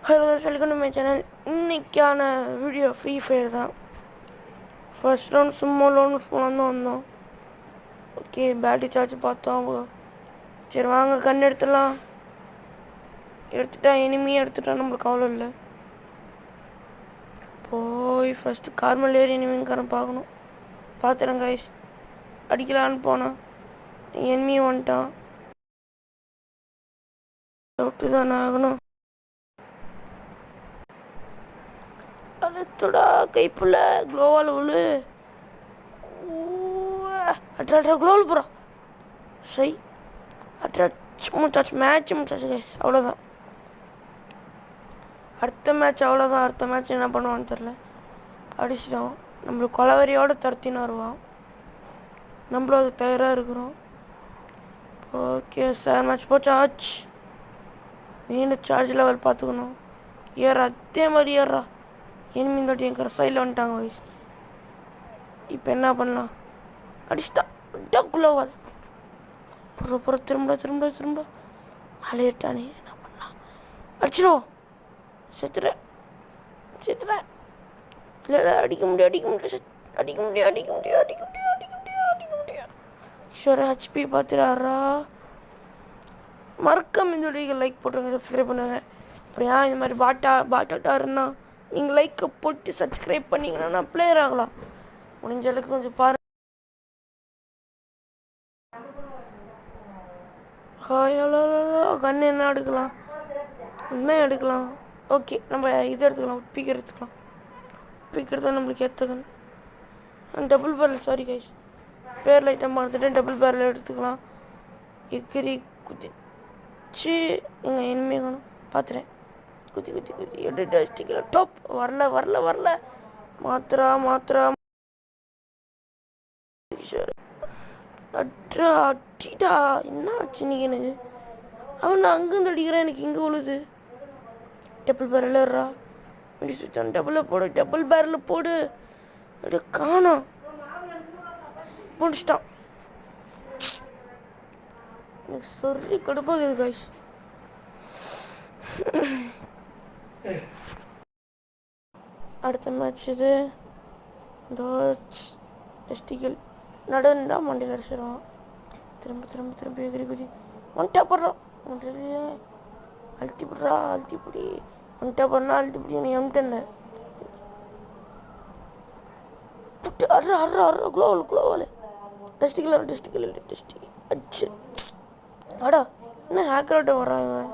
Hello welcome to my channel. இன்றைக்கான video free fire தான். First round சும்மா loan phone தான் வந்தோம். ஓகே, பேட்டரி சார்ஜ் பார்த்தோம். சரி வாங்க கண் எடுத்துடலாம். எடுத்துட்டா இனிமையாக எடுத்துட்டா நம்மளுக்கு அவ்வளோ இல்லை. போய் ஃபஸ்ட்டு கார்மல் ஏறி இனிமேங்காரன் பார்க்கணும். பார்த்துறேன் கைஸ். அடிக்கலான்னு போனான், எனிமி வந்துட்டான். விட்டு தானே ஆகணும். அழுத்துடா கைப்புள்ள க்ளோவால் உழு. அட்ரா க்ளோவல் போகிறோம். சை அட்ரா முச்சாச்சு, மேட்ச் முச்சாச்சு கைஸ். அவ்வளோதான், அடுத்த மேட்ச் அவ்வளோதான். அடுத்த மேட்ச் என்ன பண்ணுவான்னு தெரில. அடிச்சிட்டோம். நம்மளுக்கு கொலவரியோடு துரத்தின்னு வருவான். நம்மளும் அது தயாராக இருக்கிறோம். ஓகே சார், மேட்ச் போச்சாச்சு. மீண்டும் சார்ஜ் லெவல் பார்த்துக்கணும். ஏறா அதே மாதிரி ஏறா. இனிமே இந்த வாட்டி எங்கிற சைடில் வந்துட்டாங்க வயசு. இப்போ என்ன பண்ணலாம்? அடிச்சுட்டா குளோவால் புற திரும்ப அலையிட்டானே. என்ன பண்ணலாம்? அடிச்சிடும். செத்துறேன் இல்லை அடிக்க முடியாது. ஷோர் ஹெச்பி பார்த்துடாரா. மறக்காம இந்த வீடியோக்கு லைக் போட்டுருங்க, சப்ஸ்கிரைப் பண்ணுங்க. அப்புறம் ஏன் இந்த மாதிரி பாட்டாட்டாருன்னா நீங்கள் லைக்கை போட்டு சப்ஸ்கிரைப் பண்ணிங்கன்னா நான் பிளேயர் ஆகலாம். முடிஞ்ச அளவுக்கு கொஞ்சம் பாருங்கள். கன்று என்ன எடுக்கலாம்? ஓகே, நம்ம இது எடுத்துக்கலாம். பீக்கர் எடுத்துக்கலாம். பீக்கர் தான் நம்மளுக்கு ஏற்ற கன். டபுள் பேரல், சாரி கைஸ், பேரில் ஐட்டம் பார்த்துட்டு டபுள் பேரல் எடுத்துக்கலாம். எகிரி குதிச்சு எங்கள் இனிமே காணும் பார்த்துறேன். குதி எடுத்து டாப் வரல. மாத்திரா அட்டிடா. என்ன ஆச்சு இன்னைக்கு எனக்கு? அவன் அங்கேருந்து அடிக்கிறான், எனக்கு இங்கே உழுது. டபுள் பேரலா சுத்தான். டபுள் பேரலில் போடு. அது காணோம். முடிச்சிட்டான். எனக்கு சொல்லி கடுப்பாகுது கைஸ். அடுத்த மேட்ச் இது. டெஸ்டிகல் நடந்தா மண்டியில் அடிச்சிடுவான். திரும்ப எகிரி குதி ஒன்ட்டா போடுறான். அழுத்தி பிடி ஒன்ட்டா போடுறா. அழுத்தி பிடி. நீ எம்டன்ல புட்டு அட்ரா க்ளோவல் டெஸ்டிகல் அச்சு. அடா என்ன ஹேக்கர்கிட்ட வரான் இவன்.